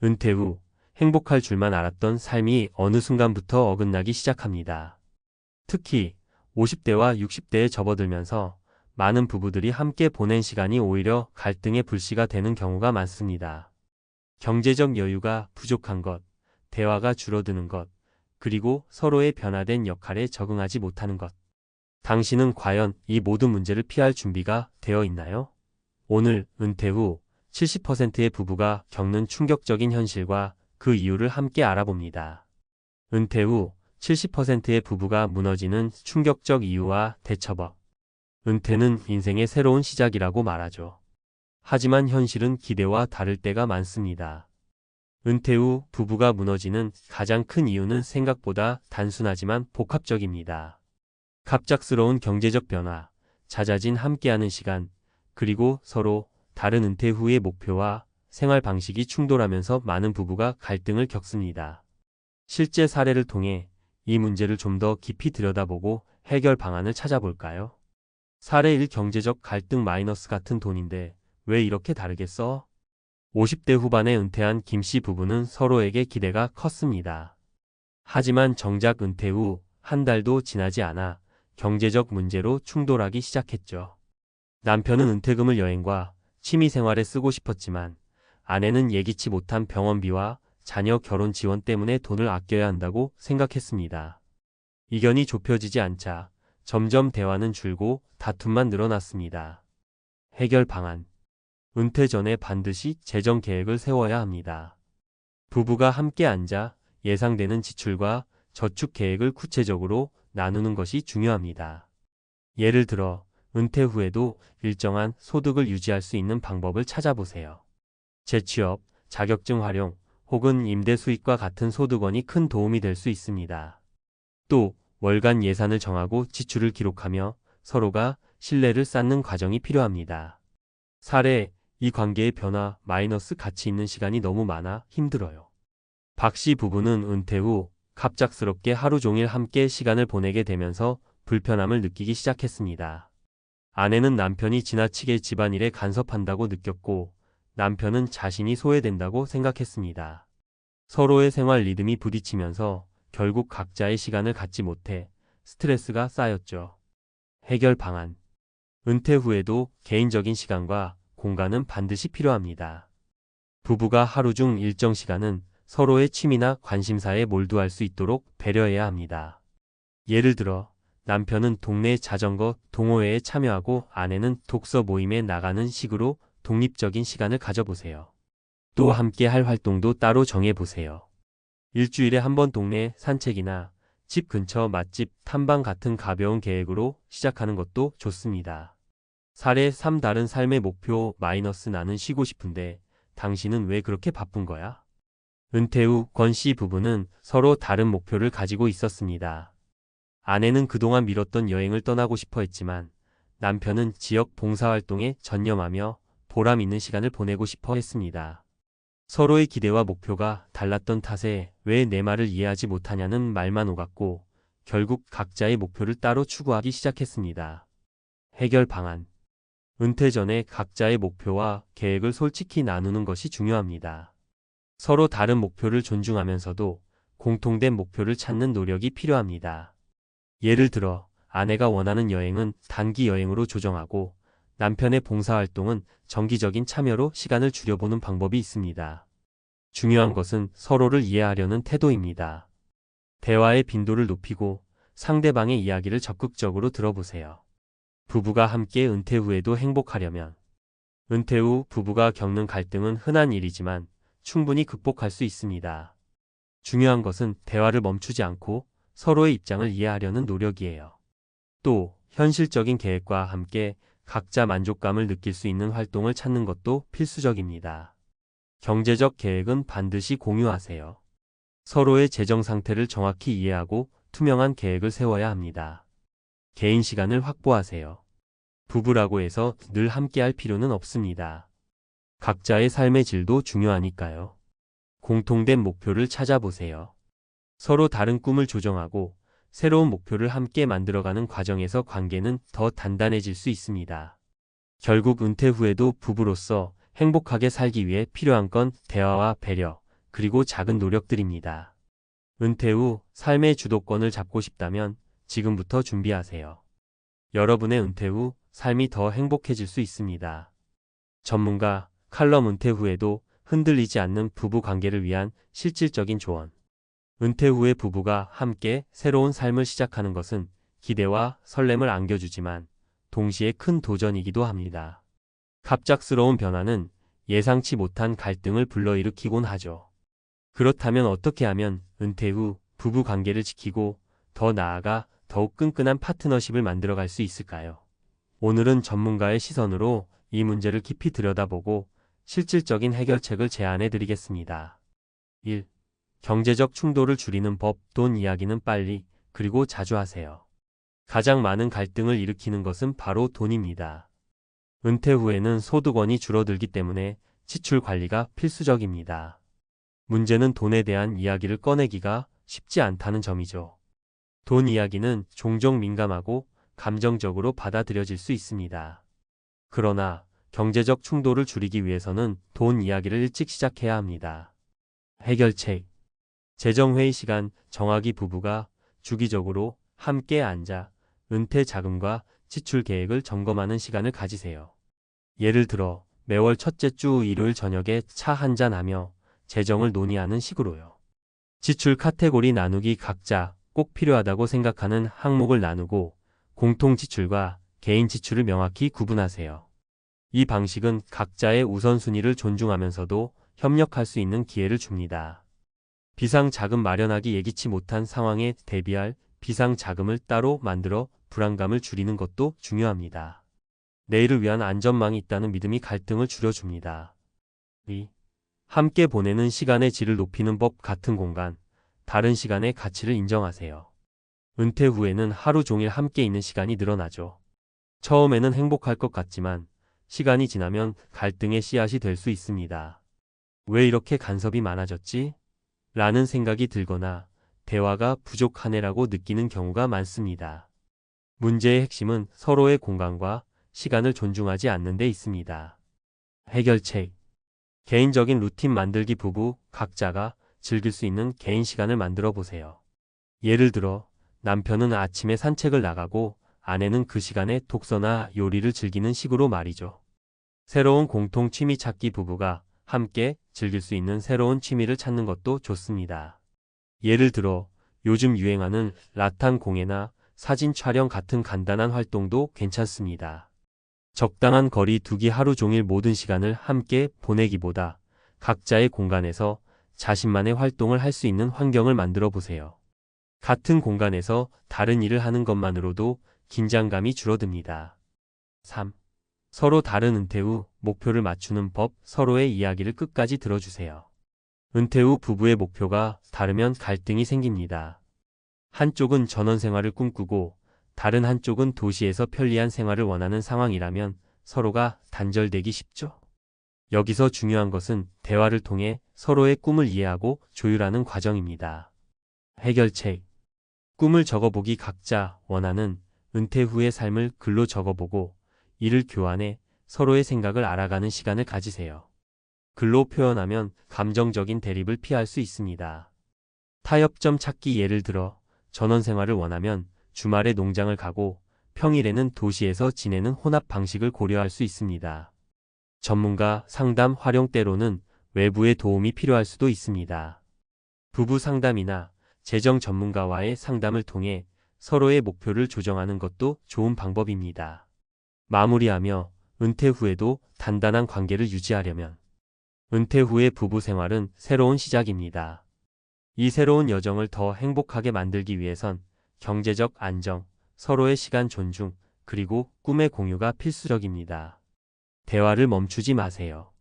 은퇴 후 행복할 줄만 알았던 삶이 어느 순간부터 어긋나기 시작합니다. 특히 50대와 60대에 접어들면서 많은 부부들이 함께 보낸 시간이 오히려 갈등의 불씨가 되는 경우가 많습니다. 경제적 여유가 부족한 것, 대화가 줄어드는 것, 그리고 서로의 변화된 역할에 적응하지 못하는 것. 당신은 과연 이 모든 문제를 피할 준비가 되어 있나요? 오늘 은퇴 후 70%의 부부가 겪는 충격적인 현실과 그 이유를 함께 알아봅니다. 은퇴 후 70%의 부부가 무너지는 충격적 이유와 대처법. 은퇴는 인생의 새로운 시작이라고 말하죠. 하지만 현실은 기대와 다를 때가 많습니다. 은퇴 후 부부가 무너지는 가장 큰 이유는 생각보다 단순하지만 복합적입니다. 갑작스러운 경제적 변화, 잦아진 함께하는 시간, 그리고 서로 다른 은퇴 후의 목표와 생활 방식이 충돌하면서 많은 부부가 갈등을 겪습니다. 실제 사례를 통해 이 문제를 좀 더 깊이 들여다보고 해결 방안을 찾아볼까요? 사례 1. 경제적 갈등 마이너스 같은 돈인데 왜 이렇게 다르겠어? 50대 후반에 은퇴한 김 씨 부부는 서로에게 기대가 컸습니다. 하지만 정작 은퇴 후 한 달도 지나지 않아 경제적 문제로 충돌하기 시작했죠. 남편은 은퇴금을 여행과 취미 생활에 쓰고 싶었지만 아내는 예기치 못한 병원비와 자녀 결혼 지원 때문에 돈을 아껴야 한다고 생각했습니다. 이견이 좁혀지지 않자 점점 대화는 줄고 다툼만 늘어났습니다. 해결 방안. 은퇴 전에 반드시 재정 계획을 세워야 합니다. 부부가 함께 앉아 예상되는 지출과 저축 계획을 구체적으로 나누는 것이 중요합니다. 예를 들어 은퇴 후에도 일정한 소득을 유지할 수 있는 방법을 찾아보세요. 재취업, 자격증 활용, 혹은 임대 수익과 같은 소득원이 큰 도움이 될 수 있습니다. 또 월간 예산을 정하고 지출을 기록하며 서로가 신뢰를 쌓는 과정이 필요합니다. 사례, 이 관계의 변화 마이너스 가치 있는 시간이 너무 많아 힘들어요. 박 씨 부부는 은퇴 후 갑작스럽게 하루 종일 함께 시간을 보내게 되면서 불편함을 느끼기 시작했습니다. 아내는 남편이 지나치게 집안일에 간섭한다고 느꼈고 남편은 자신이 소외된다고 생각했습니다. 서로의 생활 리듬이 부딪히면서 결국 각자의 시간을 갖지 못해 스트레스가 쌓였죠. 해결 방안. 은퇴 후에도 개인적인 시간과 공간은 반드시 필요합니다. 부부가 하루 중 일정 시간은 서로의 취미나 관심사에 몰두할 수 있도록 배려해야 합니다. 예를 들어 남편은 동네 자전거 동호회에 참여하고 아내는 독서 모임에 나가는 식으로 독립적인 시간을 가져보세요. 또 함께 할 활동도 따로 정해보세요. 일주일에 한 번 동네 산책이나 집 근처 맛집 탐방 같은 가벼운 계획으로 시작하는 것도 좋습니다. 사례 3. 다른 삶의 목표 마이너스 나는 쉬고 싶은데 당신은 왜 그렇게 바쁜 거야? 은퇴 후 권 씨 부부는 서로 다른 목표를 가지고 있었습니다. 아내는 그동안 미뤘던 여행을 떠나고 싶어 했지만 남편은 지역 봉사활동에 전념하며 보람 있는 시간을 보내고 싶어 했습니다. 서로의 기대와 목표가 달랐던 탓에 왜 내 말을 이해하지 못하냐는 말만 오갔고 결국 각자의 목표를 따로 추구하기 시작했습니다. 해결 방안. 은퇴 전에 각자의 목표와 계획을 솔직히 나누는 것이 중요합니다. 서로 다른 목표를 존중하면서도 공통된 목표를 찾는 노력이 필요합니다. 예를 들어 아내가 원하는 여행은 단기 여행으로 조정하고 남편의 봉사활동은 정기적인 참여로 시간을 줄여보는 방법이 있습니다. 중요한 것은 서로를 이해하려는 태도입니다. 대화의 빈도를 높이고 상대방의 이야기를 적극적으로 들어보세요. 부부가 함께 은퇴 후에도 행복하려면 은퇴 후 부부가 겪는 갈등은 흔한 일이지만 충분히 극복할 수 있습니다. 중요한 것은 대화를 멈추지 않고 서로의 입장을 이해하려는 노력이에요. 또 현실적인 계획과 함께 각자 만족감을 느낄 수 있는 활동을 찾는 것도 필수적입니다. 경제적 계획은 반드시 공유하세요. 서로의 재정 상태를 정확히 이해하고 투명한 계획을 세워야 합니다. 개인 시간을 확보하세요. 부부라고 해서 늘 함께할 필요는 없습니다. 각자의 삶의 질도 중요하니까요. 공통된 목표를 찾아보세요. 서로 다른 꿈을 조정하고 새로운 목표를 함께 만들어가는 과정에서 관계는 더 단단해질 수 있습니다. 결국 은퇴 후에도 부부로서 행복하게 살기 위해 필요한 건 대화와 배려, 그리고 작은 노력들입니다. 은퇴 후 삶의 주도권을 잡고 싶다면 지금부터 준비하세요. 여러분의 은퇴 후 삶이 더 행복해질 수 있습니다. 전문가 칼럼 은퇴 후에도 흔들리지 않는 부부 관계를 위한 실질적인 조언. 은퇴 후에 부부가 함께 새로운 삶을 시작하는 것은 기대와 설렘을 안겨주지만 동시에 큰 도전이기도 합니다. 갑작스러운 변화는 예상치 못한 갈등을 불러일으키곤 하죠. 그렇다면 어떻게 하면 은퇴 후 부부 관계를 지키고 더 나아가 더욱 끈끈한 파트너십을 만들어갈 수 있을까요? 오늘은 전문가의 시선으로 이 문제를 깊이 들여다보고 실질적인 해결책을 제안해 드리겠습니다. 1. 경제적 충돌을 줄이는 법. 돈 이야기는 빨리 그리고 자주 하세요. 가장 많은 갈등을 일으키는 것은 바로 돈입니다. 은퇴 후에는 소득원이 줄어들기 때문에 지출 관리가 필수적입니다. 문제는 돈에 대한 이야기를 꺼내기가 쉽지 않다는 점이죠. 돈 이야기는 종종 민감하고 감정적으로 받아들여질 수 있습니다. 그러나 경제적 충돌을 줄이기 위해서는 돈 이야기를 일찍 시작해야 합니다. 해결책. 재정회의 시간 정하기. 부부가 주기적으로 함께 앉아 은퇴 자금과 지출 계획을 점검하는 시간을 가지세요. 예를 들어 매월 첫째 주 일요일 저녁에 차 한잔 하며 재정을 논의하는 식으로요. 지출 카테고리 나누기. 각자 꼭 필요하다고 생각하는 항목을 나누고 공통 지출과 개인 지출을 명확히 구분하세요. 이 방식은 각자의 우선순위를 존중하면서도 협력할 수 있는 기회를 줍니다. 비상자금 마련하기. 예기치 못한 상황에 대비할 비상자금을 따로 만들어 불안감을 줄이는 것도 중요합니다. 내일을 위한 안전망이 있다는 믿음이 갈등을 줄여줍니다. 2. 함께 보내는 시간의 질을 높이는 법. 같은 공간, 다른 시간의 가치를 인정하세요. 은퇴 후에는 하루 종일 함께 있는 시간이 늘어나죠. 처음에는 행복할 것 같지만 시간이 지나면 갈등의 씨앗이 될 수 있습니다. 왜 이렇게 간섭이 많아졌지? 라는 생각이 들거나 대화가 부족하네라고 느끼는 경우가 많습니다. 문제의 핵심은 서로의 공간과 시간을 존중하지 않는 데 있습니다. 해결책. 개인적인 루틴 만들기. 부부 각자가 즐길 수 있는 개인 시간을 만들어 보세요. 예를 들어 남편은 아침에 산책을 나가고 아내는 그 시간에 독서나 요리를 즐기는 식으로 말이죠. 새로운 공통 취미 찾기. 부부가 함께 즐길 수 있는 새로운 취미를 찾는 것도 좋습니다. 예를 들어 요즘 유행하는 라탄 공예나 사진 촬영 같은 간단한 활동도 괜찮습니다. 적당한 거리 두기. 하루 종일 모든 시간을 함께 보내기보다 각자의 공간에서 자신만의 활동을 할 수 있는 환경을 만들어 보세요. 같은 공간에서 다른 일을 하는 것만으로도 긴장감이 줄어듭니다. 3. 서로 다른 은퇴 후 목표를 맞추는 법. 서로의 이야기를 끝까지 들어주세요. 은퇴 후 부부의 목표가 다르면 갈등이 생깁니다. 한쪽은 전원 생활을 꿈꾸고 다른 한쪽은 도시에서 편리한 생활을 원하는 상황이라면 서로가 단절되기 쉽죠. 여기서 중요한 것은 대화를 통해 서로의 꿈을 이해하고 조율하는 과정입니다. 해결책. 꿈을 적어보기. 각자 원하는 은퇴 후의 삶을 글로 적어보고 이를 교환해 서로의 생각을 알아가는 시간을 가지세요. 글로 표현하면 감정적인 대립을 피할 수 있습니다. 타협점 찾기. 예를 들어 전원 생활을 원하면 주말에 농장을 가고 평일에는 도시에서 지내는 혼합 방식을 고려할 수 있습니다. 전문가 상담 활용. 때로는 외부의 도움이 필요할 수도 있습니다. 부부 상담이나 재정 전문가와의 상담을 통해 서로의 목표를 조정하는 것도 좋은 방법입니다. 마무리하며 은퇴 후에도 단단한 관계를 유지하려면 은퇴 후의 부부 생활은 새로운 시작입니다. 이 새로운 여정을 더 행복하게 만들기 위해선 경제적 안정, 서로의 시간 존중, 그리고 꿈의 공유가 필수적입니다. 대화를 멈추지 마세요.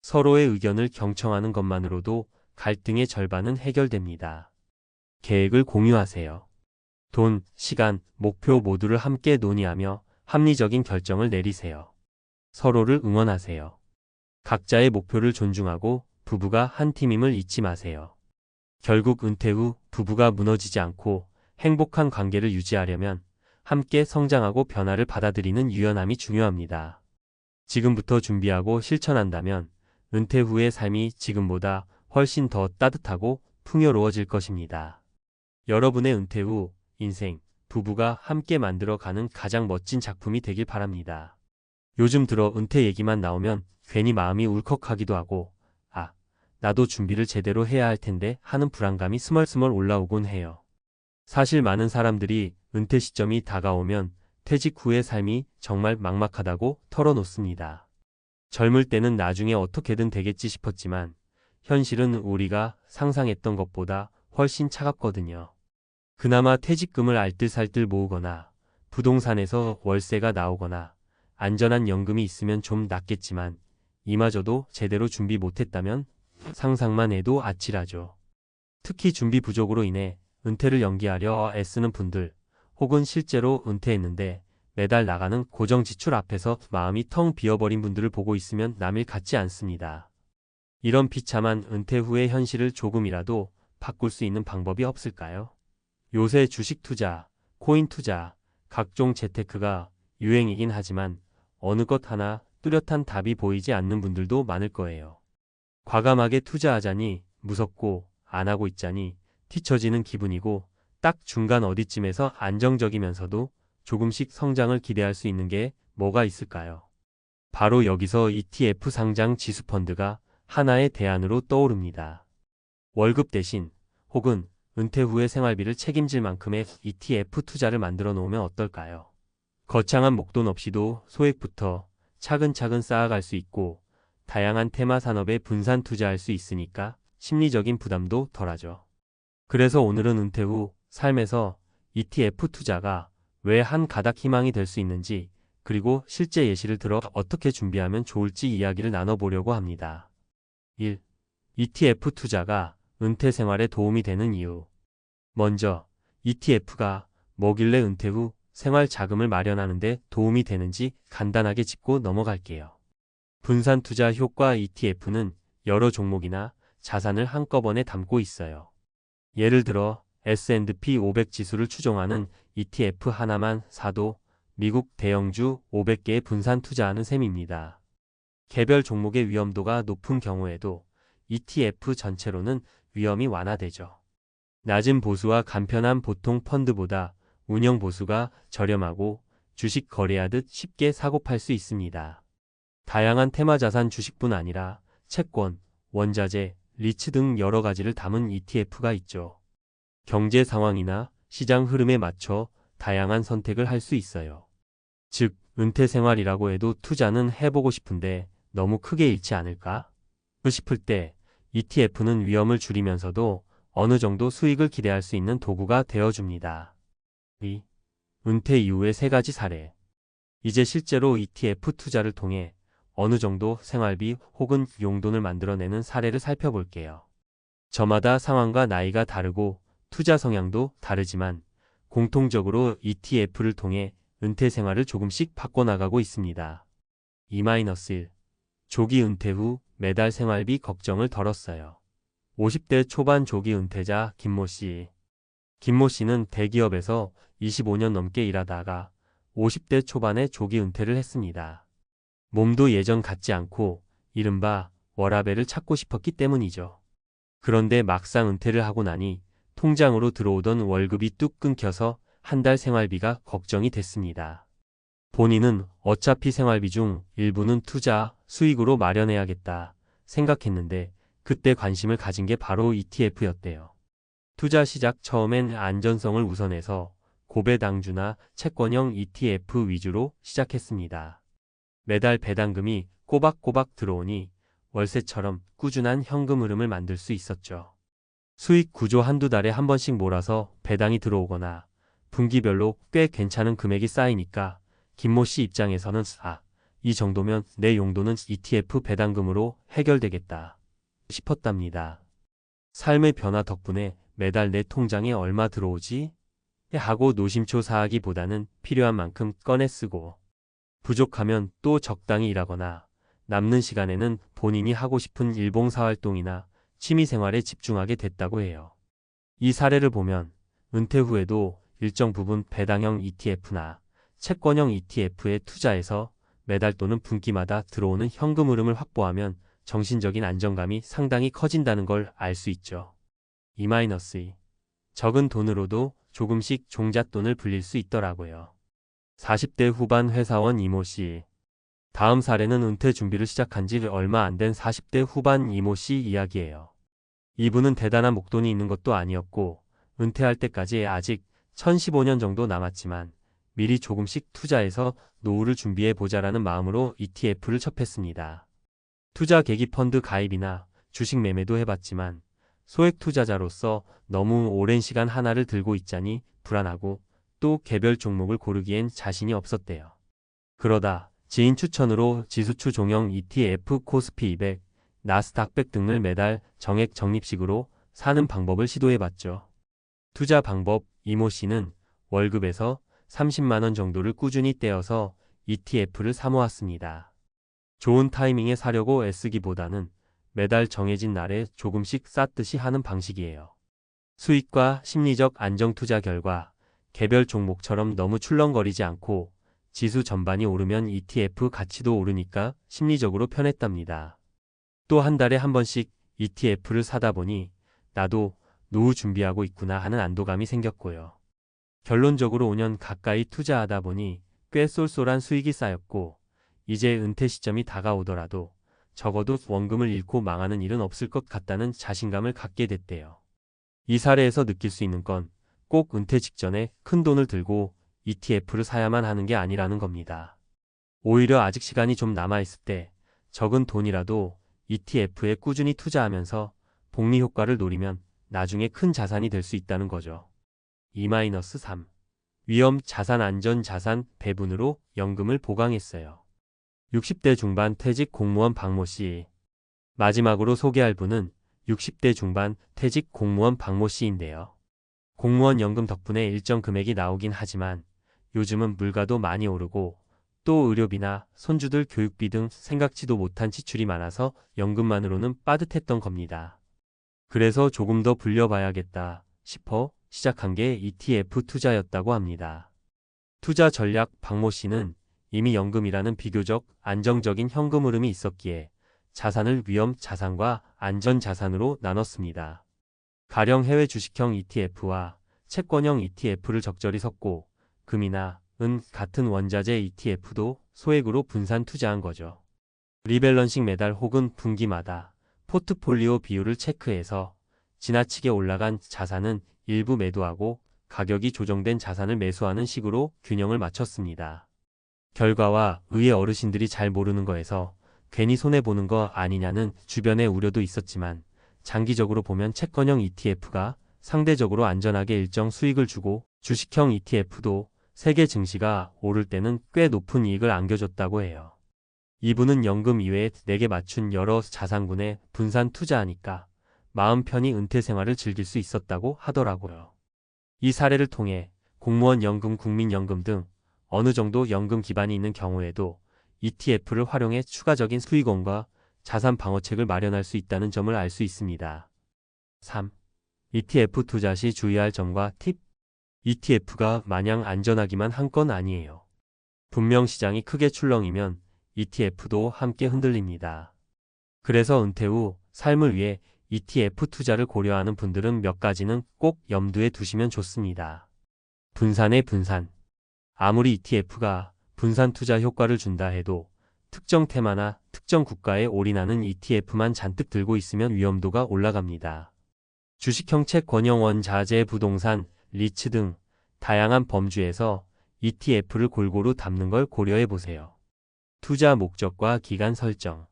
서로의 의견을 경청하는 것만으로도 갈등의 절반은 해결됩니다. 계획을 공유하세요. 돈, 시간, 목표 모두를 함께 논의하며 합리적인 결정을 내리세요. 서로를 응원하세요. 각자의 목표를 존중하고 부부가 한 팀임을 잊지 마세요. 결국 은퇴 후 부부가 무너지지 않고 행복한 관계를 유지하려면 함께 성장하고 변화를 받아들이는 유연함이 중요합니다. 지금부터 준비하고 실천한다면 은퇴 후의 삶이 지금보다 훨씬 더 따뜻하고 풍요로워질 것입니다. 여러분의 은퇴 후 인생, 부부가 함께 만들어가는 가장 멋진 작품이 되길 바랍니다. 요즘 들어 은퇴 얘기만 나오면 괜히 마음이 울컥하기도 하고, 아, 나도 준비를 제대로 해야 할 텐데 하는 불안감이 스멀스멀 올라오곤 해요. 사실 많은 사람들이 은퇴 시점이 다가오면 퇴직 후의 삶이 정말 막막하다고 털어놓습니다. 젊을 때는 나중에 어떻게든 되겠지 싶었지만 현실은 우리가 상상했던 것보다 훨씬 차갑거든요. 그나마 퇴직금을 알뜰살뜰 모으거나 부동산에서 월세가 나오거나 안전한 연금이 있으면 좀 낫겠지만 이마저도 제대로 준비 못했다면 상상만 해도 아찔하죠. 특히 준비 부족으로 인해 은퇴를 연기하려 애쓰는 분들, 혹은 실제로 은퇴했는데 매달 나가는 고정 지출 앞에서 마음이 텅 비어버린 분들을 보고 있으면 남일 같지 않습니다. 이런 비참한 은퇴 후의 현실을 조금이라도 바꿀 수 있는 방법이 없을까요? 요새 주식 투자, 코인 투자, 각종 재테크가 유행이긴 하지만 어느 것 하나 뚜렷한 답이 보이지 않는 분들도 많을 거예요. 과감하게 투자하자니 무섭고 안 하고 있자니 뒤처지는 기분이고 딱 중간 어디쯤에서 안정적이면서도 조금씩 성장을 기대할 수 있는 게 뭐가 있을까요? 바로 여기서 ETF 상장 지수펀드가 하나의 대안으로 떠오릅니다. 월급 대신 혹은 은퇴 후의 생활비를 책임질 만큼의 ETF 투자를 만들어 놓으면 어떨까요? 거창한 목돈 없이도 소액부터 차근차근 쌓아갈 수 있고 다양한 테마 산업에 분산 투자할 수 있으니까 심리적인 부담도 덜하죠. 그래서 오늘은 은퇴 후 삶에서 ETF 투자가 왜 한 가닥 희망이 될 수 있는지, 그리고 실제 예시를 들어 어떻게 준비하면 좋을지 이야기를 나눠보려고 합니다. 1. ETF 투자가 은퇴 생활에 도움이 되는 이유. 먼저 ETF가 뭐길래 은퇴 후 생활 자금을 마련하는 데 도움이 되는지 간단하게 짚고 넘어갈게요. 분산 투자 효과. ETF는 여러 종목이나 자산을 한꺼번에 담고 있어요. 예를 들어 S&P 500 지수를 추종하는 ETF 하나만 사도 미국 대형주 500개에 분산 투자하는 셈입니다. 개별 종목의 위험도가 높은 경우에도 ETF 전체로는 위험이 완화되죠. 낮은 보수와 간편한 보통 펀드보다 운영 보수가 저렴하고 주식 거래하듯 쉽게 사고 팔 수 있습니다. 다양한 테마 자산 주식뿐 아니라 채권, 원자재, 리츠 등 여러 가지를 담은 ETF가 있죠. 경제 상황이나 시장 흐름에 맞춰 다양한 선택을 할 수 있어요. 즉, 은퇴 생활이라고 해도 투자는 해보고 싶은데 너무 크게 잃지 않을까 싶을 때 ETF는 위험을 줄이면서도 어느 정도 수익을 기대할 수 있는 도구가 되어줍니다. 2. 은퇴 이후의 3가지 사례. 이제 실제로 ETF 투자를 통해 어느 정도 생활비 혹은 용돈을 만들어내는 사례를 살펴볼게요. 저마다 상황과 나이가 다르고 투자 성향도 다르지만 공통적으로 ETF를 통해 은퇴 생활을 조금씩 바꿔나가고 있습니다. 2-1. 조기 은퇴 후 매달 생활비 걱정을 덜었어요. 50대 초반 조기 은퇴자 김모 씨. 김모 씨는 대기업에서 25년 넘게 일하다가 50대 초반에 조기 은퇴를 했습니다. 몸도 예전 같지 않고 이른바 워라밸을 찾고 싶었기 때문이죠. 그런데 막상 은퇴를 하고 나니 통장으로 들어오던 월급이 뚝 끊겨서 한 달 생활비가 걱정이 됐습니다. 본인은 어차피 생활비 중 일부는 투자, 수익으로 마련해야겠다 생각했는데 그때 관심을 가진 게 바로 ETF였대요. 투자 시작 처음엔 안전성을 우선해서 고배당주나 채권형 ETF 위주로 시작했습니다. 매달 배당금이 꼬박꼬박 들어오니 월세처럼 꾸준한 현금 흐름을 만들 수 있었죠. 수익 구조 한두 달에 한 번씩 몰아서 배당이 들어오거나 분기별로 꽤 괜찮은 금액이 쌓이니까 김모 씨 입장에서는 이 정도면 내 용도는 ETF 배당금으로 해결되겠다 싶었답니다. 삶의 변화 덕분에 매달 내 통장에 얼마 들어오지? 하고 노심초 사하기보다는 필요한 만큼 꺼내 쓰고 부족하면 또 적당히 일하거나 남는 시간에는 본인이 하고 싶은 일봉사 활동이나 취미생활에 집중하게 됐다고 해요. 이 사례를 보면 은퇴 후에도 일정 부분 배당형 ETF나 채권형 ETF에 투자해서 매달 또는 분기마다 들어오는 현금 흐름을 확보하면 정신적인 안정감이 상당히 커진다는 걸 알 수 있죠. E-2. 적은 돈으로도 조금씩 종잣돈을 불릴 수 있더라고요. 40대 후반 회사원 이모 씨. 다음 사례는 은퇴 준비를 시작한 지 얼마 안 된 40대 후반 이모 씨 이야기예요. 이분은 대단한 목돈이 있는 것도 아니었고 은퇴할 때까지 아직 1015년 정도 남았지만 미리 조금씩 투자해서 노후를 준비해 보자라는 마음으로 ETF를 접했습니다. 투자 계기 펀드 가입이나 주식 매매도 해봤지만 소액 투자자로서 너무 오랜 시간 하나를 들고 있자니 불안하고 또 개별 종목을 고르기엔 자신이 없었대요. 그러다 지인 추천으로 지수추 종형 ETF 코스피 200, 나스닥 100 등을 매달 정액 적립식으로 사는 방법을 시도해봤죠. 투자 방법. 이모 씨는 월급에서 30만 원 정도를 꾸준히 떼어서 ETF를 사모았습니다. 좋은 타이밍에 사려고 애쓰기보다는 매달 정해진 날에 조금씩 쌓듯이 하는 방식이에요. 수익과 심리적 안정. 투자 결과 개별 종목처럼 너무 출렁거리지 않고 지수 전반이 오르면 ETF 가치도 오르니까 심리적으로 편했답니다. 또 한 달에 한 번씩 ETF를 사다 보니 나도 노후 준비하고 있구나 하는 안도감이 생겼고요. 결론적으로 5년 가까이 투자하다 보니 꽤 쏠쏠한 수익이 쌓였고 이제 은퇴 시점이 다가오더라도 적어도 원금을 잃고 망하는 일은 없을 것 같다는 자신감을 갖게 됐대요. 이 사례에서 느낄 수 있는 건 꼭 은퇴 직전에 큰 돈을 들고 ETF를 사야만 하는 게 아니라는 겁니다. 오히려 아직 시간이 좀 남아있을 때 적은 돈이라도 ETF에 꾸준히 투자하면서 복리 효과를 노리면 나중에 큰 자산이 될 수 있다는 거죠. E-3. 위험 자산 안전 자산 배분으로 연금을 보강했어요. 60대 중반 퇴직 공무원 박모 씨. 마지막으로 소개할 분은 60대 중반 퇴직 공무원 박모 씨인데요. 공무원 연금 덕분에 일정 금액이 나오긴 하지만 요즘은 물가도 많이 오르고 또 의료비나 손주들 교육비 등 생각지도 못한 지출이 많아서 연금만으로는 빠듯했던 겁니다. 그래서 조금 더 불려봐야겠다 싶어 시작한 게 ETF 투자였다고 합니다. 투자 전략. 박모 씨는 이미 연금이라는 비교적 안정적인 현금 흐름이 있었기에 자산을 위험 자산과 안전 자산으로 나눴습니다. 가령 해외 주식형 ETF와 채권형 ETF를 적절히 섞고 금이나 은 같은 원자재 ETF도 소액으로 분산 투자한 거죠. 리밸런싱. 매달 혹은 분기마다 포트폴리오 비율을 체크해서 지나치게 올라간 자산은 일부 매도하고 가격이 조정된 자산을 매수하는 식으로 균형을 맞췄습니다. 결과와 의회 어르신들이 잘 모르는 거에서 괜히 손해보는 거 아니냐는 주변의 우려도 있었지만 장기적으로 보면 채권형 ETF가 상대적으로 안전하게 일정 수익을 주고 주식형 ETF도 세계 증시가 오를 때는 꽤 높은 이익을 안겨줬다고 해요. 이분은 연금 이외에 내게 맞춘 여러 자산군에 분산 투자하니까 마음 편히 은퇴 생활을 즐길 수 있었다고 하더라고요. 이 사례를 통해 공무원 연금, 국민연금 등 어느 정도 연금 기반이 있는 경우에도 ETF를 활용해 추가적인 수익원과 자산 방어책을 마련할 수 있다는 점을 알 수 있습니다. 3. ETF 투자 시 주의할 점과 팁. ETF가 마냥 안전하기만 한 건 아니에요. 분명 시장이 크게 출렁이면 ETF도 함께 흔들립니다. 그래서 은퇴 후 삶을 위해 ETF 투자를 고려하는 분들은 몇 가지는 꼭 염두에 두시면 좋습니다. 분산의 분산. 아무리 ETF가 분산 투자 효과를 준다 해도 특정 테마나 특정 국가에 올인하는 ETF만 잔뜩 들고 있으면 위험도가 올라갑니다. 주식형 채권형 원자재 부동산, 리츠 등 다양한 범주에서 ETF를 골고루 담는 걸 고려해 보세요. 투자 목적과 기간 설정.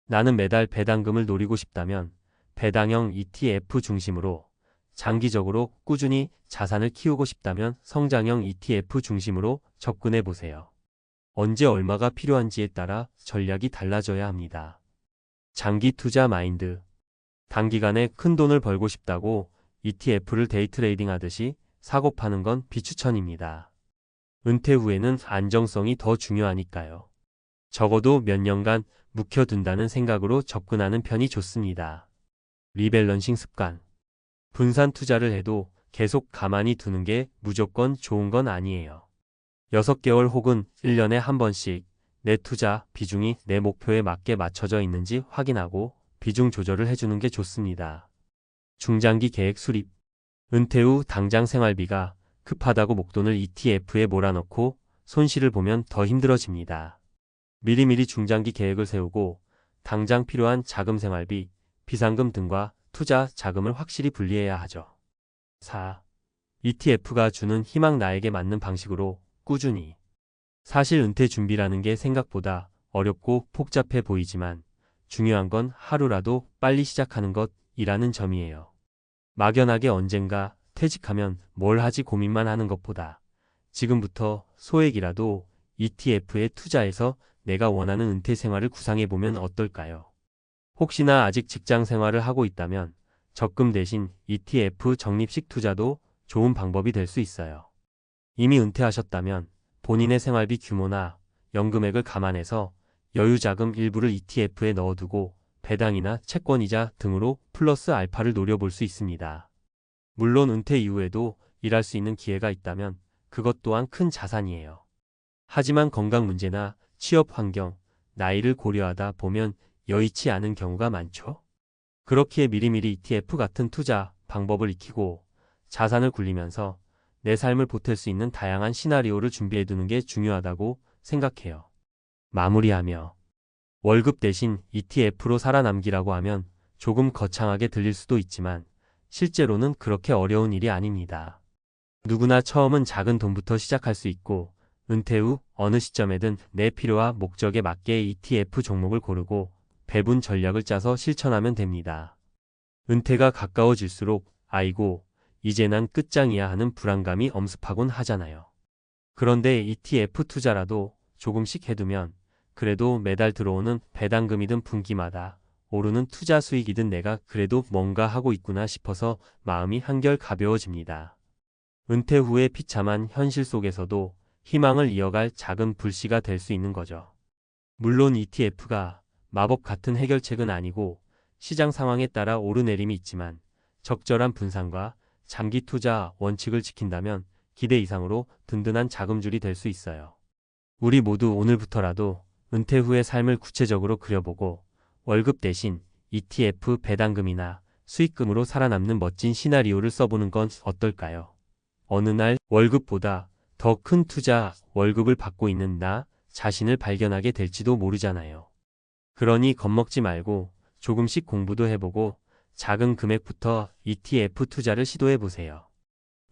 나는 매달 배당금을 노리고 싶다면 배당형 ETF 중심으로, 장기적으로 꾸준히 자산을 키우고 싶다면 성장형 ETF 중심으로 접근해 보세요. 언제 얼마가 필요한지에 따라 전략이 달라져야 합니다. 장기 투자 마인드. 단기간에 큰 돈을 벌고 싶다고 ETF를 데이트레이딩 하듯이 사고 파는 건 비추천입니다. 은퇴 후에는 안정성이 더 중요하니까요. 적어도 몇 년간 묵혀둔다는 생각으로 접근하는 편이 좋습니다. 리밸런싱 습관. 분산 투자를 해도 계속 가만히 두는 게 무조건 좋은 건 아니에요. 6개월 혹은 1년에 한 번씩 내 투자 비중이 내 목표에 맞게 맞춰져 있는지 확인하고 비중 조절을 해주는 게 좋습니다. 중장기 계획 수립. 은퇴 후 당장 생활비가 급하다고 목돈을 ETF에 몰아넣고 손실을 보면 더 힘들어집니다. 미리미리 중장기 계획을 세우고 당장 필요한 자금 생활비, 비상금 등과 투자 자금을 확실히 분리해야 하죠. 4. ETF가 주는 희망. 나에게 맞는 방식으로 꾸준히. 사실 은퇴 준비라는 게 생각보다 어렵고 복잡해 보이지만 중요한 건 하루라도 빨리 시작하는 것이라는 점이에요. 막연하게 언젠가 퇴직하면 뭘 하지 고민만 하는 것보다 지금부터 소액이라도 ETF에 투자해서 내가 원하는 은퇴 생활을 구상해보면 어떨까요? 혹시나 아직 직장 생활을 하고 있다면 적금 대신 ETF 적립식 투자도 좋은 방법이 될 수 있어요. 이미 은퇴하셨다면 본인의 생활비 규모나 연금액을 감안해서 여유자금 일부를 ETF에 넣어두고 배당이나 채권이자 등으로 플러스 알파를 노려볼 수 있습니다. 물론 은퇴 이후에도 일할 수 있는 기회가 있다면 그것 또한 큰 자산이에요. 하지만 건강 문제나 취업 환경, 나이를 고려하다 보면 여의치 않은 경우가 많죠. 그렇기에 미리미리 ETF 같은 투자 방법을 익히고 자산을 굴리면서 내 삶을 보탤 수 있는 다양한 시나리오를 준비해두는 게 중요하다고 생각해요. 마무리하며 월급 대신 ETF로 살아남기라고 하면 조금 거창하게 들릴 수도 있지만 실제로는 그렇게 어려운 일이 아닙니다. 누구나 처음은 작은 돈부터 시작할 수 있고 은퇴 후 어느 시점에든 내 필요와 목적에 맞게 ETF 종목을 고르고 배분 전략을 짜서 실천하면 됩니다. 은퇴가 가까워질수록 아이고 이제 난 끝장이야 하는 불안감이 엄습하곤 하잖아요. 그런데 ETF 투자라도 조금씩 해두면 그래도 매달 들어오는 배당금이든 분기마다 오르는 투자 수익이든 내가 그래도 뭔가 하고 있구나 싶어서 마음이 한결 가벼워집니다. 은퇴 후의 비참한 현실 속에서도 희망을 이어갈 작은 불씨가 될 수 있는 거죠. 물론 ETF가 마법 같은 해결책은 아니고 시장 상황에 따라 오르내림이 있지만 적절한 분산과 장기 투자 원칙을 지킨다면 기대 이상으로 든든한 자금줄이 될 수 있어요. 우리 모두 오늘부터라도 은퇴 후의 삶을 구체적으로 그려보고 월급 대신 ETF 배당금이나 수익금으로 살아남는 멋진 시나리오를 써보는 건 어떨까요? 어느 날 월급보다 더 큰 투자 월급을 받고 있는 나 자신을 발견하게 될지도 모르잖아요. 그러니 겁먹지 말고 조금씩 공부도 해보고 작은 금액부터 ETF 투자를 시도해보세요.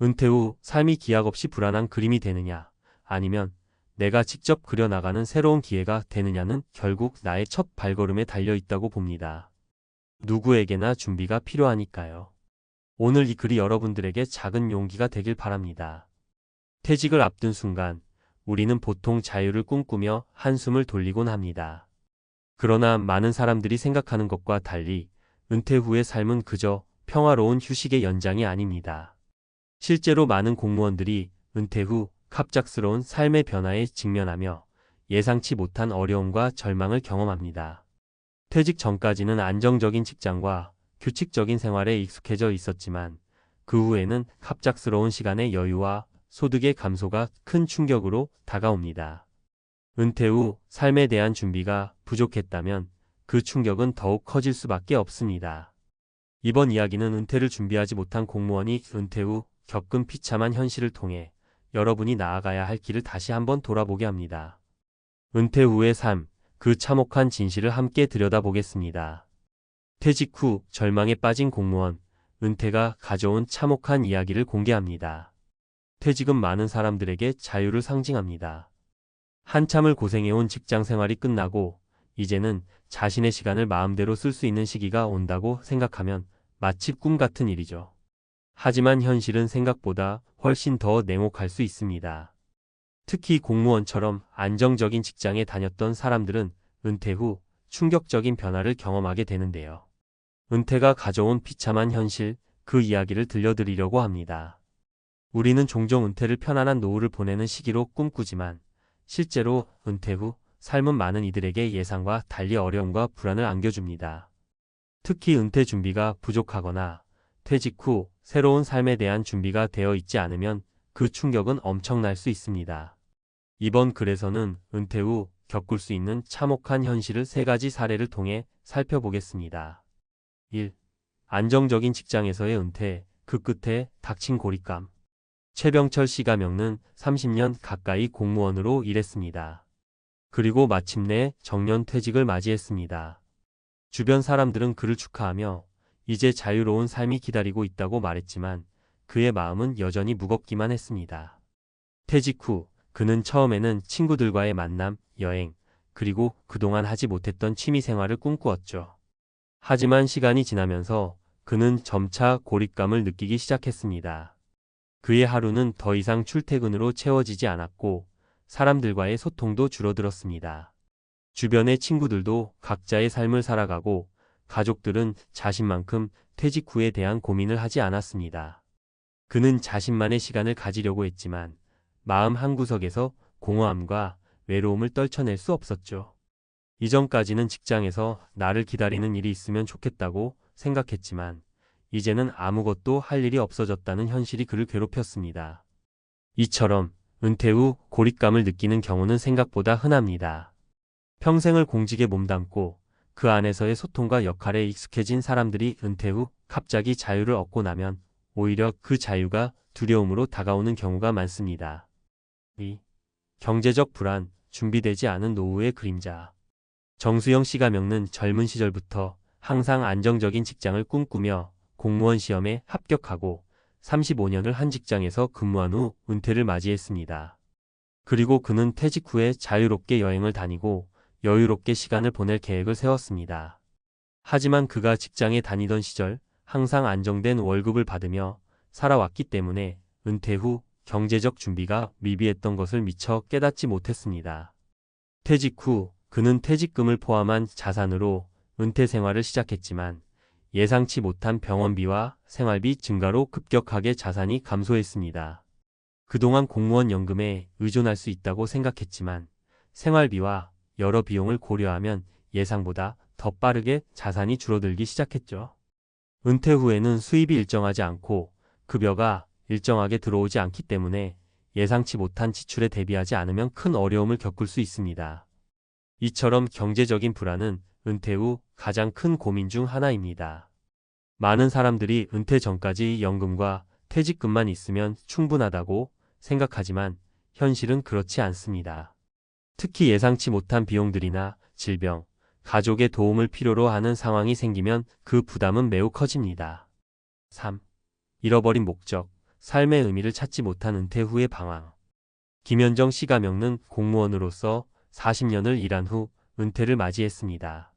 은퇴 후 삶이 기약 없이 불안한 그림이 되느냐 아니면 내가 직접 그려나가는 새로운 기회가 되느냐는 결국 나의 첫 발걸음에 달려있다고 봅니다. 누구에게나 준비가 필요하니까요. 오늘 이 글이 여러분들에게 작은 용기가 되길 바랍니다. 퇴직을 앞둔 순간 우리는 보통 자유를 꿈꾸며 한숨을 돌리곤 합니다. 그러나 많은 사람들이 생각하는 것과 달리 은퇴 후의 삶은 그저 평화로운 휴식의 연장이 아닙니다. 실제로 많은 공무원들이 은퇴 후 갑작스러운 삶의 변화에 직면하며 예상치 못한 어려움과 절망을 경험합니다. 퇴직 전까지는 안정적인 직장과 규칙적인 생활에 익숙해져 있었지만 그 후에는 갑작스러운 시간의 여유와 소득의 감소가 큰 충격으로 다가옵니다. 은퇴 후 삶에 대한 준비가 부족했다면 그 충격은 더욱 커질 수밖에 없습니다. 이번 이야기는 은퇴를 준비하지 못한 공무원이 은퇴 후 겪은 비참한 현실을 통해 여러분이 나아가야 할 길을 다시 한번 돌아보게 합니다. 은퇴 후의 삶, 그 참혹한 진실을 함께 들여다보겠습니다. 퇴직 후 절망에 빠진 공무원, 은퇴가 가져온 참혹한 이야기를 공개합니다. 퇴직은 많은 사람들에게 자유를 상징합니다. 한참을 고생해온 직장 생활이 끝나고 이제는 자신의 시간을 마음대로 쓸 수 있는 시기가 온다고 생각하면 마치 꿈 같은 일이죠. 하지만 현실은 생각보다 훨씬 더 냉혹할 수 있습니다. 특히 공무원처럼 안정적인 직장에 다녔던 사람들은 은퇴 후 충격적인 변화를 경험하게 되는데요. 은퇴가 가져온 비참한 현실, 그 이야기를 들려드리려고 합니다. 우리는 종종 은퇴를 편안한 노후를 보내는 시기로 꿈꾸지만 실제로 은퇴 후 삶은 많은 이들에게 예상과 달리 어려움과 불안을 안겨줍니다. 특히 은퇴 준비가 부족하거나 퇴직 후 새로운 삶에 대한 준비가 되어 있지 않으면 그 충격은 엄청날 수 있습니다. 이번 글에서는 은퇴 후 겪을 수 있는 참혹한 현실을 3가지 사례를 통해 살펴보겠습니다. 1. 안정적인 직장에서의 은퇴, 그 끝에 닥친 고립감. 최병철 씨가 겪는 30년 가까이 공무원으로 일했습니다. 그리고 마침내 정년 퇴직을 맞이했습니다. 주변 사람들은 그를 축하하며 이제 자유로운 삶이 기다리고 있다고 말했지만 그의 마음은 여전히 무겁기만 했습니다. 퇴직 후 그는 처음에는 친구들과의 만남, 여행, 그리고 그동안 하지 못했던 취미 생활을 꿈꾸었죠. 하지만 시간이 지나면서 그는 점차 고립감을 느끼기 시작했습니다. 그의 하루는 더 이상 출퇴근으로 채워지지 않았고 사람들과의 소통도 줄어들었습니다. 주변의 친구들도 각자의 삶을 살아가고 가족들은 자신만큼 퇴직 후에 대한 고민을 하지 않았습니다. 그는 자신만의 시간을 가지려고 했지만 마음 한구석에서 공허함과 외로움을 떨쳐낼 수 없었죠. 이전까지는 직장에서 나를 기다리는 일이 있으면 좋겠다고 생각했지만 이제는 아무것도 할 일이 없어졌다는 현실이 그를 괴롭혔습니다. 이처럼 은퇴 후 고립감을 느끼는 경우는 생각보다 흔합니다. 평생을 공직에 몸담고 그 안에서의 소통과 역할에 익숙해진 사람들이 은퇴 후 갑자기 자유를 얻고 나면 오히려 그 자유가 두려움으로 다가오는 경우가 많습니다. 2. 경제적 불안, 준비되지 않은 노후의 그림자. 정수영 씨가 겪는 젊은 시절부터 항상 안정적인 직장을 꿈꾸며 공무원 시험에 합격하고 35년을 한 직장에서 근무한 후 은퇴를 맞이했습니다. 그리고 그는 퇴직 후에 자유롭게 여행을 다니고 여유롭게 시간을 보낼 계획을 세웠습니다. 하지만 그가 직장에 다니던 시절 항상 안정된 월급을 받으며 살아왔기 때문에 은퇴 후 경제적 준비가 미비했던 것을 미처 깨닫지 못했습니다. 퇴직 후 그는 퇴직금을 포함한 자산으로 은퇴 생활을 시작했지만 예상치 못한 병원비와 생활비 증가로 급격하게 자산이 감소했습니다. 그동안 공무원 연금에 의존할 수 있다고 생각했지만 생활비와 여러 비용을 고려하면 예상보다 더 빠르게 자산이 줄어들기 시작했죠. 은퇴 후에는 수입이 일정하지 않고 급여가 일정하게 들어오지 않기 때문에 예상치 못한 지출에 대비하지 않으면 큰 어려움을 겪을 수 있습니다. 이처럼 경제적인 불안은 은퇴 후 가장 큰 고민 중 하나입니다. 많은 사람들이 은퇴 전까지 연금과 퇴직금만 있으면 충분하다고 생각하지만 현실은 그렇지 않습니다. 특히 예상치 못한 비용들이나 질병, 가족의 도움을 필요로 하는 상황이 생기면 그 부담은 매우 커집니다. 3. 잃어버린 목적, 삶의 의미를 찾지 못한 은퇴 후의 방황. 김현정 씨가 겪는 공무원으로서 40년을 일한 후 은퇴를 맞이했습니다.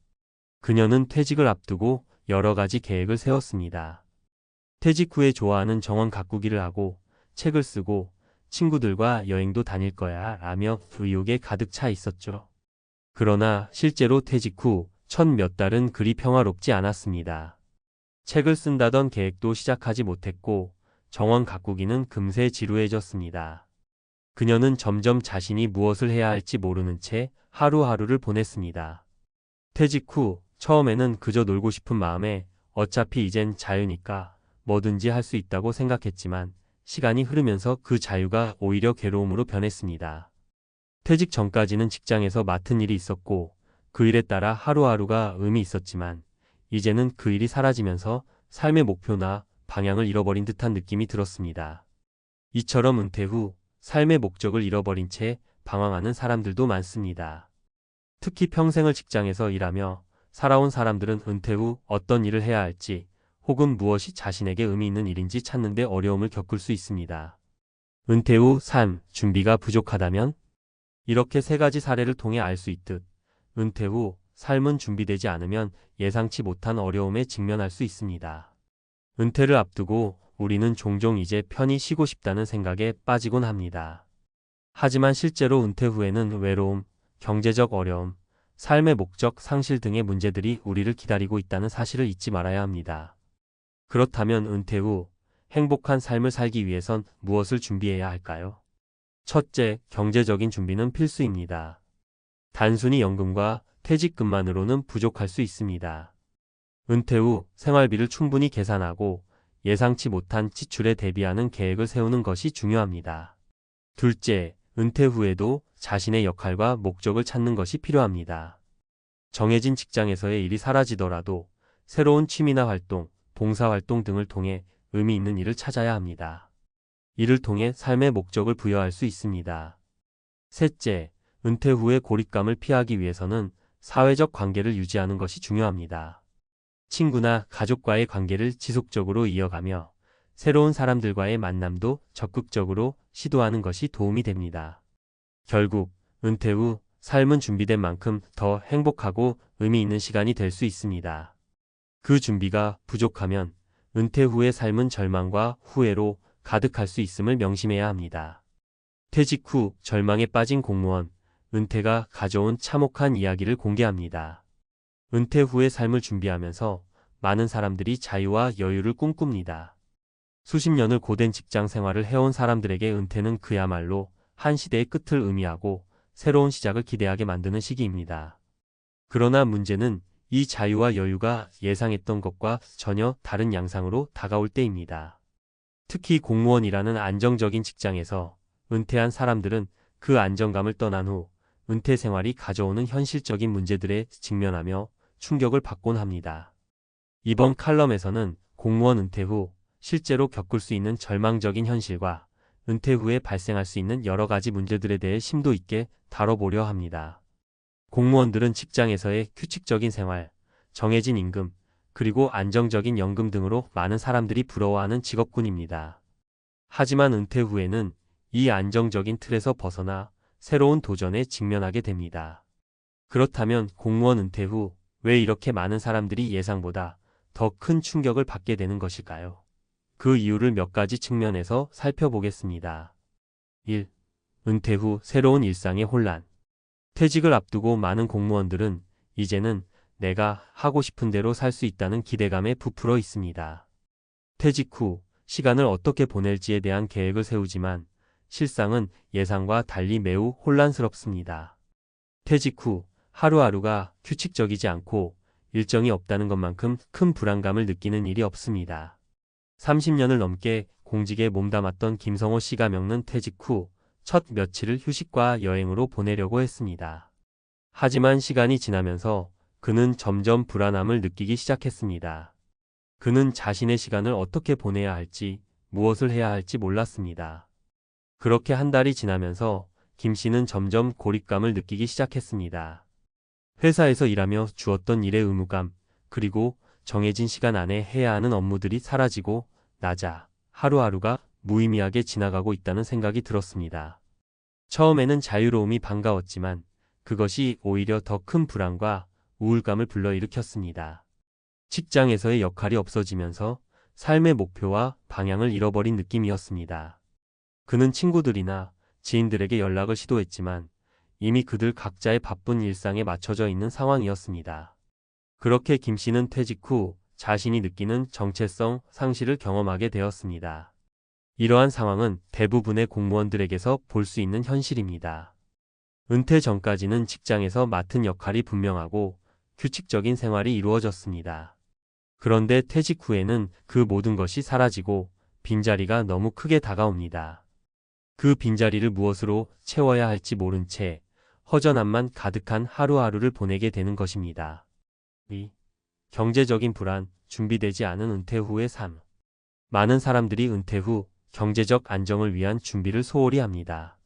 그녀는 퇴직을 앞두고 여러 가지 계획을 세웠습니다. 퇴직 후에 좋아하는 정원 가꾸기를 하고 책을 쓰고 친구들과 여행도 다닐 거야 라며 의욕에 가득 차 있었죠. 그러나 실제로 퇴직 후 첫 몇 달은 그리 평화롭지 않았습니다. 책을 쓴다던 계획도 시작하지 못했고 정원 가꾸기는 금세 지루해졌습니다. 그녀는 점점 자신이 무엇을 해야 할지 모르는 채 하루하루를 보냈습니다. 퇴직 후 처음에는 그저 놀고 싶은 마음에 어차피 이젠 자유니까 뭐든지 할 수 있다고 생각했지만 시간이 흐르면서 그 자유가 오히려 괴로움으로 변했습니다. 퇴직 전까지는 직장에서 맡은 일이 있었고 그 일에 따라 하루하루가 의미 있었지만 이제는 그 일이 사라지면서 삶의 목표나 방향을 잃어버린 듯한 느낌이 들었습니다. 이처럼 은퇴 후 삶의 목적을 잃어버린 채 방황하는 사람들도 많습니다. 특히 평생을 직장에서 일하며 살아온 사람들은 은퇴 후 어떤 일을 해야 할지 혹은 무엇이 자신에게 의미 있는 일인지 찾는 데 어려움을 겪을 수 있습니다. 은퇴 후 삶, 준비가 부족하다면? 이렇게 3가지 사례를 통해 알 수 있듯 은퇴 후 삶은 준비되지 않으면 예상치 못한 어려움에 직면할 수 있습니다. 은퇴를 앞두고 우리는 종종 이제 편히 쉬고 싶다는 생각에 빠지곤 합니다. 하지만 실제로 은퇴 후에는 외로움, 경제적 어려움, 삶의 목적 상실 등의 문제들이 우리를 기다리고 있다는 사실을 잊지 말아야 합니다. 그렇다면 은퇴 후 행복한 삶을 살기 위해선 무엇을 준비해야 할까요? 첫째, 경제적인 준비는 필수입니다. 단순히 연금과 퇴직금만으로는 부족할 수 있습니다. 은퇴 후 생활비를 충분히 계산하고 예상치 못한 지출에 대비하는 계획을 세우는 것이 중요합니다. 둘째, 은퇴 후에도 자신의 역할과 목적을 찾는 것이 필요합니다. 정해진 직장에서의 일이 사라지더라도 새로운 취미나 활동, 봉사활동 등을 통해 의미 있는 일을 찾아야 합니다. 이를 통해 삶의 목적을 부여할 수 있습니다. 셋째, 은퇴 후의 고립감을 피하기 위해서는 사회적 관계를 유지하는 것이 중요합니다. 친구나 가족과의 관계를 지속적으로 이어가며 새로운 사람들과의 만남도 적극적으로 시도하는 것이 도움이 됩니다. 결국 은퇴 후 삶은 준비된 만큼 더 행복하고 의미 있는 시간이 될 수 있습니다. 그 준비가 부족하면 은퇴 후의 삶은 절망과 후회로 가득할 수 있음을 명심해야 합니다. 퇴직 후 절망에 빠진 공무원, 은퇴가 가져온 참혹한 이야기를 공개합니다. 은퇴 후의 삶을 준비하면서 많은 사람들이 자유와 여유를 꿈꿉니다. 수십 년을 고된 직장 생활을 해온 사람들에게 은퇴는 그야말로 한 시대의 끝을 의미하고 새로운 시작을 기대하게 만드는 시기입니다. 그러나 문제는 이 자유와 여유가 예상했던 것과 전혀 다른 양상으로 다가올 때입니다. 특히 공무원이라는 안정적인 직장에서 은퇴한 사람들은 그 안정감을 떠난 후 은퇴 생활이 가져오는 현실적인 문제들에 직면하며 충격을 받곤 합니다. 이번 칼럼에서는 공무원 은퇴 후 실제로 겪을 수 있는 절망적인 현실과 은퇴 후에 발생할 수 있는 여러 가지 문제들에 대해 심도 있게 다뤄보려 합니다. 공무원들은 직장에서의 규칙적인 생활, 정해진 임금, 그리고 안정적인 연금 등으로 많은 사람들이 부러워하는 직업군입니다. 하지만 은퇴 후에는 이 안정적인 틀에서 벗어나 새로운 도전에 직면하게 됩니다. 그렇다면 공무원 은퇴 후 왜 이렇게 많은 사람들이 예상보다 더 큰 충격을 받게 되는 것일까요? 그 이유를 몇 가지 측면에서 살펴보겠습니다. 1. 은퇴 후 새로운 일상의 혼란. 퇴직을 앞두고 많은 공무원들은 이제는 내가 하고 싶은 대로 살 수 있다는 기대감에 부풀어 있습니다. 퇴직 후 시간을 어떻게 보낼지에 대한 계획을 세우지만 실상은 예상과 달리 매우 혼란스럽습니다. 퇴직 후 하루하루가 규칙적이지 않고 일정이 없다는 것만큼 큰 불안감을 느끼는 일이 없습니다. 30년을 넘게 공직에 몸담았던 김성호 씨가 겪는 퇴직 후 첫 며칠을 휴식과 여행으로 보내려고 했습니다. 하지만 시간이 지나면서 그는 점점 불안함을 느끼기 시작했습니다. 그는 자신의 시간을 어떻게 보내야 할지, 무엇을 해야 할지 몰랐습니다. 그렇게 한 달이 지나면서 김 씨는 점점 고립감을 느끼기 시작했습니다. 회사에서 일하며 주었던 일의 의무감, 그리고 정해진 시간 안에 해야 하는 업무들이 사라지고 나자 하루하루가 무의미하게 지나가고 있다는 생각이 들었습니다. 처음에는 자유로움이 반가웠지만 그것이 오히려 더 큰 불안과 우울감을 불러일으켰습니다. 직장에서의 역할이 없어지면서 삶의 목표와 방향을 잃어버린 느낌이었습니다. 그는 친구들이나 지인들에게 연락을 시도했지만 이미 그들 각자의 바쁜 일상에 맞춰져 있는 상황이었습니다. 그렇게 김 씨는 퇴직 후 자신이 느끼는 정체성 상실을 경험하게 되었습니다. 이러한 상황은 대부분의 공무원들에게서 볼 수 있는 현실입니다. 은퇴 전까지는 직장에서 맡은 역할이 분명하고 규칙적인 생활이 이루어졌습니다. 그런데 퇴직 후에는 그 모든 것이 사라지고 빈자리가 너무 크게 다가옵니다. 그 빈자리를 무엇으로 채워야 할지 모른 채 허전함만 가득한 하루하루를 보내게 되는 것입니다. 2. 경제적인 불안, 준비되지 않은 은퇴 후의 삶. 많은 사람들이 은퇴 후 경제적 안정을 위한 준비를 소홀히 합니다.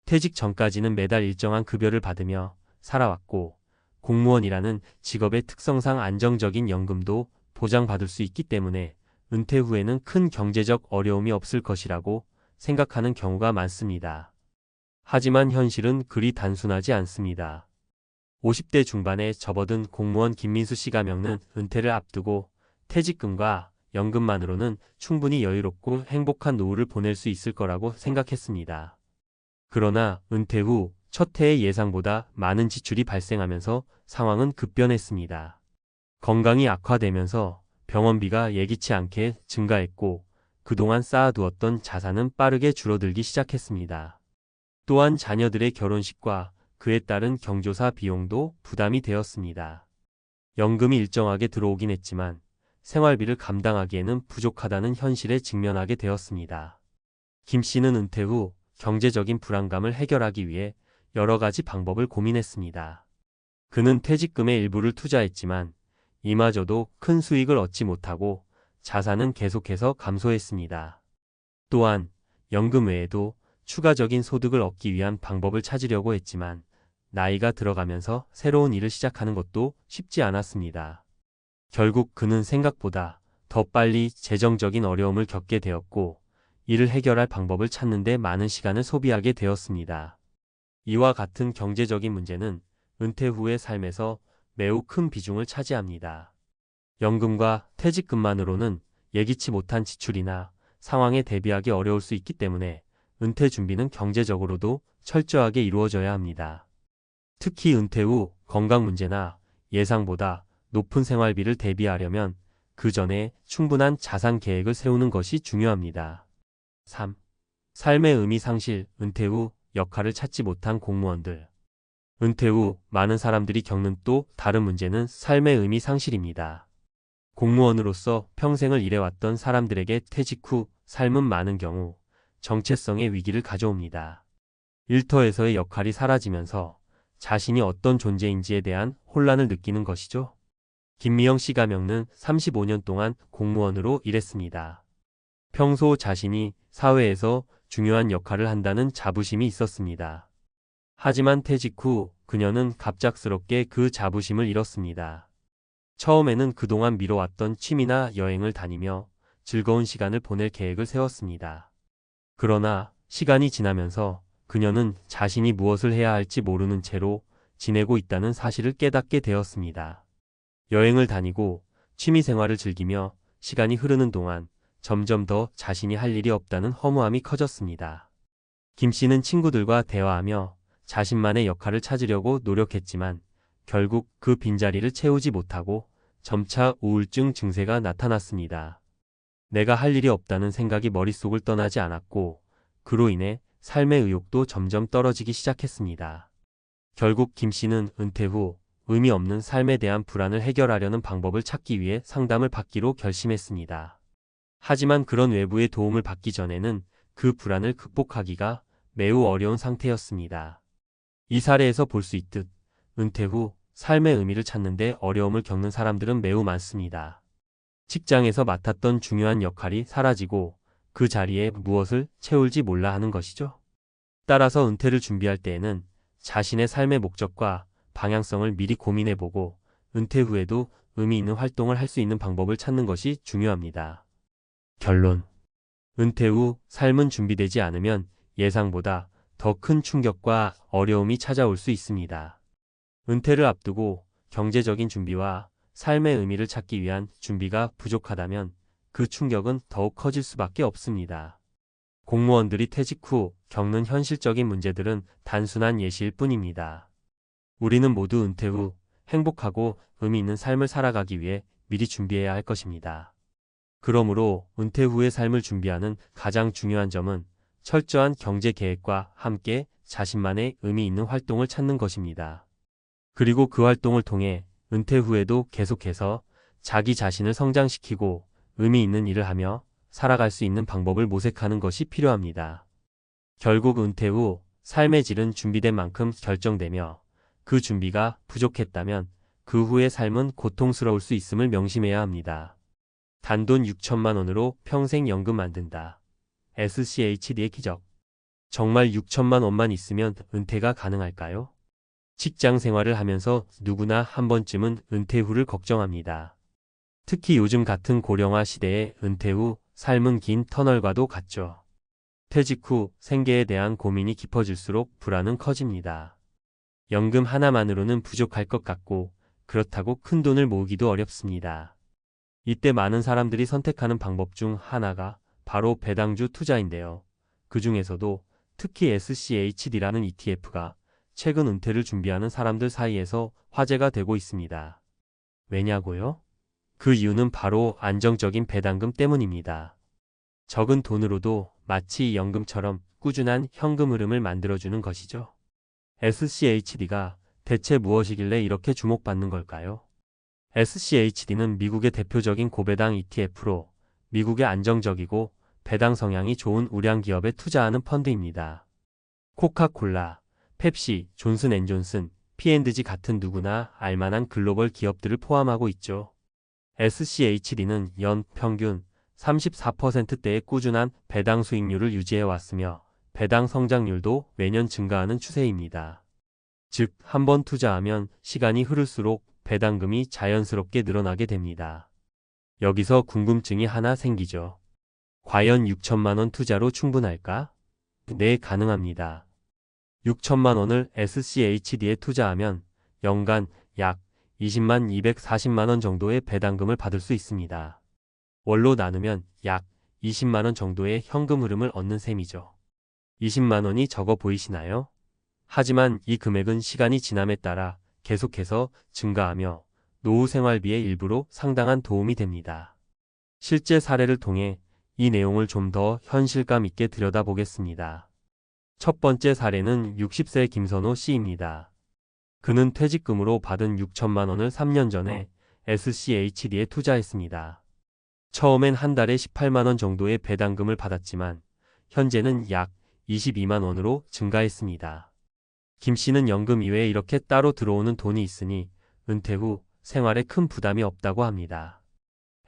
퇴직 전까지는 매달 일정한 급여를 받으며 살아왔고 공무원이라는 직업의 특성상 안정적인 연금도 보장받을 수 있기 때문에 은퇴 후에는 큰 경제적 어려움이 없을 것이라고 생각하는 경우가 많습니다. 하지만 현실은 그리 단순하지 않습니다. 50대 중반에 접어든 공무원 김민수 씨가 겪는 은퇴를 앞두고 퇴직금과 연금만으로는 충분히 여유롭고 행복한 노후를 보낼 수 있을 거라고 생각했습니다. 그러나 은퇴 후 첫 해의 예상보다 많은 지출이 발생하면서 상황은 급변했습니다. 건강이 악화되면서 병원비가 예기치 않게 증가했고 그동안 쌓아두었던 자산은 빠르게 줄어들기 시작했습니다. 또한 자녀들의 결혼식과 그에 따른 경조사 비용도 부담이 되었습니다. 연금이 일정하게 들어오긴 했지만 생활비를 감당하기에는 부족하다는 현실에 직면하게 되었습니다. 김 씨는 은퇴 후 경제적인 불안감을 해결하기 위해 여러 가지 방법을 고민했습니다. 그는 퇴직금의 일부를 투자했지만 이마저도 큰 수익을 얻지 못하고 자산은 계속해서 감소했습니다. 또한 연금 외에도 추가적인 소득을 얻기 위한 방법을 찾으려고 했지만 나이가 들어가면서 새로운 일을 시작하는 것도 쉽지 않았습니다. 결국 그는 생각보다 더 빨리 재정적인 어려움을 겪게 되었고 이를 해결할 방법을 찾는데 많은 시간을 소비하게 되었습니다. 이와 같은 경제적인 문제는 은퇴 후의 삶에서 매우 큰 비중을 차지합니다. 연금과 퇴직금만으로는 예기치 못한 지출이나 상황에 대비하기 어려울 수 있기 때문에 은퇴 준비는 경제적으로도 철저하게 이루어져야 합니다. 특히 은퇴 후 건강 문제나 예상보다 높은 생활비를 대비하려면 그 전에 충분한 자산 계획을 세우는 것이 중요합니다. 3. 삶의 의미 상실, 은퇴 후 역할을 찾지 못한 공무원들. 은퇴 후 많은 사람들이 겪는 또 다른 문제는 삶의 의미 상실입니다. 공무원으로서 평생을 일해왔던 사람들에게 퇴직 후 삶은 많은 경우 정체성의 위기를 가져옵니다. 일터에서의 역할이 사라지면서 자신이 어떤 존재인지에 대한 혼란을 느끼는 것이죠. 김미영 씨 가명는 35년 동안 공무원으로 일했습니다. 평소 자신이 사회에서 중요한 역할을 한다는 자부심이 있었습니다. 하지만 퇴직 후 그녀는 갑작스럽게 그 자부심을 잃었습니다. 처음에는 그동안 미뤄왔던 취미나 여행을 다니며 즐거운 시간을 보낼 계획을 세웠습니다. 그러나 시간이 지나면서 그녀는 자신이 무엇을 해야 할지 모르는 채로 지내고 있다는 사실을 깨닫게 되었습니다. 여행을 다니고 취미 생활을 즐기며 시간이 흐르는 동안 점점 더 자신이 할 일이 없다는 허무함이 커졌습니다. 김 씨는 친구들과 대화하며 자신만의 역할을 찾으려고 노력했지만 결국 그 빈자리를 채우지 못하고 점차 우울증 증세가 나타났습니다. 내가 할 일이 없다는 생각이 머릿속을 떠나지 않았고 그로 인해 삶의 의욕도 점점 떨어지기 시작했습니다. 결국 김 씨는 은퇴 후 의미 없는 삶에 대한 불안을 해결하려는 방법을 찾기 위해 상담을 받기로 결심했습니다. 하지만 그런 외부의 도움을 받기 전에는 그 불안을 극복하기가 매우 어려운 상태였습니다. 이 사례에서 볼 수 있듯 은퇴 후 삶의 의미를 찾는데 어려움을 겪는 사람들은 매우 많습니다. 직장에서 맡았던 중요한 역할이 사라지고 그 자리에 무엇을 채울지 몰라 하는 것이죠. 따라서 은퇴를 준비할 때에는 자신의 삶의 목적과 방향성을 미리 고민해보고 은퇴 후에도 의미 있는 활동을 할 수 있는 방법을 찾는 것이 중요합니다. 결론. 은퇴 후 삶은 준비되지 않으면 예상보다 더 큰 충격과 어려움이 찾아올 수 있습니다. 은퇴를 앞두고 경제적인 준비와 삶의 의미를 찾기 위한 준비가 부족하다면 그 충격은 더욱 커질 수밖에 없습니다. 공무원들이 퇴직 후 겪는 현실적인 문제들은 단순한 예시일 뿐입니다. 우리는 모두 은퇴 후 행복하고 의미 있는 삶을 살아가기 위해 미리 준비해야 할 것입니다. 그러므로 은퇴 후의 삶을 준비하는 가장 중요한 점은 철저한 경제 계획과 함께 자신만의 의미 있는 활동을 찾는 것입니다. 그리고 그 활동을 통해 은퇴 후에도 계속해서 자기 자신을 성장시키고 의미 있는 일을 하며 살아갈 수 있는 방법을 모색하는 것이 필요합니다. 결국 은퇴 후 삶의 질은 준비된 만큼 결정되며 그 준비가 부족했다면 그 후의 삶은 고통스러울 수 있음을 명심해야 합니다. 단돈 6천만 원으로 평생 연금 만든다. SCHD의 기적. 정말 6천만 원만 있으면 은퇴가 가능할까요? 직장 생활을 하면서 누구나 한 번쯤은 은퇴 후를 걱정합니다. 특히 요즘 같은 고령화 시대에 은퇴 후 삶은 긴 터널과도 같죠. 퇴직 후 생계에 대한 고민이 깊어질수록 불안은 커집니다. 연금 하나만으로는 부족할 것 같고 그렇다고 큰 돈을 모으기도 어렵습니다. 이때 많은 사람들이 선택하는 방법 중 하나가 바로 배당주 투자인데요. 그 중에서도 특히 SCHD라는 ETF가 최근 은퇴를 준비하는 사람들 사이에서 화제가 되고 있습니다. 왜냐고요? 그 이유는 바로 안정적인 배당금 때문입니다. 적은 돈으로도 마치 연금처럼 꾸준한 현금 흐름을 만들어주는 것이죠. SCHD가 대체 무엇이길래 이렇게 주목받는 걸까요? SCHD는 미국의 대표적인 고배당 ETF로 미국의 안정적이고 배당 성향이 좋은 우량 기업에 투자하는 펀드입니다. 코카콜라, 펩시, 존슨앤존슨, P&G 같은 누구나 알만한 글로벌 기업들을 포함하고 있죠. SCHD는 연 평균 34%대의 꾸준한 배당 수익률을 유지해 왔으며 배당 성장률도 매년 증가하는 추세입니다. 즉, 한번 투자하면 시간이 흐를수록 배당금이 자연스럽게 늘어나게 됩니다. 여기서 궁금증이 하나 생기죠. 과연 6천만 원 투자로 충분할까? 네, 가능합니다. 6천만 원을 SCHD에 투자하면 연간 약 20만 240만 원 정도의 배당금을 받을 수 있습니다. 월로 나누면 약 20만 원 정도의 현금 흐름을 얻는 셈이죠. 20만 원이 적어 보이시나요? 하지만 이 금액은 시간이 지남에 따라 계속해서 증가하며 노후 생활비의 일부로 상당한 도움이 됩니다. 실제 사례를 통해 이 내용을 좀 더 현실감 있게 들여다보겠습니다. 첫 번째 사례는 60세 김선호 씨입니다. 그는 퇴직금으로 받은 6천만 원을 3년 전에 SCHD에 투자했습니다. 처음엔 한 달에 18만 원 정도의 배당금을 받았지만 현재는 약 22만 원으로 증가했습니다. 김 씨는 연금 이외에 이렇게 따로 들어오는 돈이 있으니 은퇴 후 생활에 큰 부담이 없다고 합니다.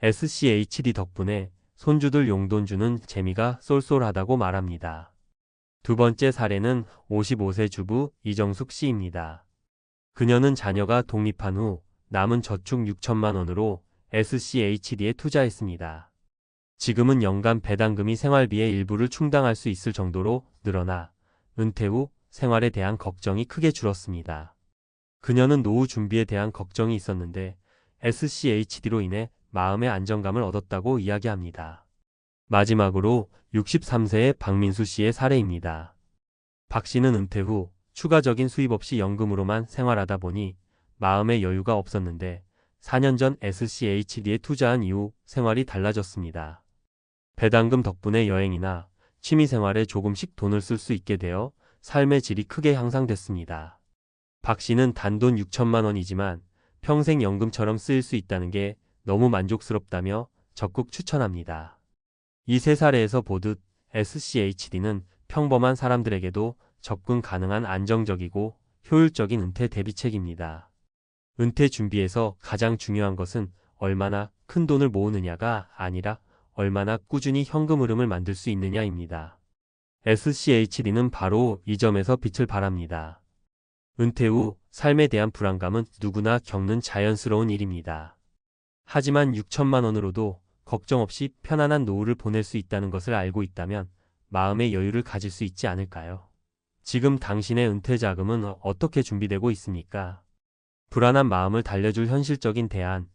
SCHD 덕분에 손주들 용돈 주는 재미가 쏠쏠하다고 말합니다. 두 번째 사례는 55세 주부 이정숙 씨입니다. 그녀는 자녀가 독립한 후 남은 저축 6천만 원으로 SCHD에 투자했습니다. 지금은 연간 배당금이 생활비의 일부를 충당할 수 있을 정도로 늘어나 은퇴 후 생활에 대한 걱정이 크게 줄었습니다. 그녀는 노후 준비에 대한 걱정이 있었는데 SCHD로 인해 마음의 안정감을 얻었다고 이야기합니다. 마지막으로 63세의 박민수 씨의 사례입니다. 박 씨는 은퇴 후 추가적인 수입 없이 연금으로만 생활하다 보니 마음의 여유가 없었는데 4년 전 SCHD에 투자한 이후 생활이 달라졌습니다. 배당금 덕분에 여행이나 취미생활에 조금씩 돈을 쓸 수 있게 되어 삶의 질이 크게 향상됐습니다. 박 씨는 단돈 6천만 원이지만 평생 연금처럼 쓰일 수 있다는 게 너무 만족스럽다며 적극 추천합니다. 이 세 사례에서 보듯 SCHD는 평범한 사람들에게도 접근 가능한 안정적이고 효율적인 은퇴 대비책입니다. 은퇴 준비에서 가장 중요한 것은 얼마나 큰 돈을 모으느냐가 아니라 얼마나 꾸준히 현금 흐름을 만들 수 있느냐입니다. SCHD는 바로 이 점에서 빛을 발합니다. 은퇴 후 삶에 대한 불안감은 누구나 겪는 자연스러운 일입니다. 하지만 6천만 원으로도 걱정 없이 편안한 노후를 보낼 수 있다는 것을 알고 있다면 마음의 여유를 가질 수 있지 않을까요? 지금 당신의 은퇴 자금은 어떻게 준비되고 있습니까? 불안한 마음을 달래줄 현실적인 대안,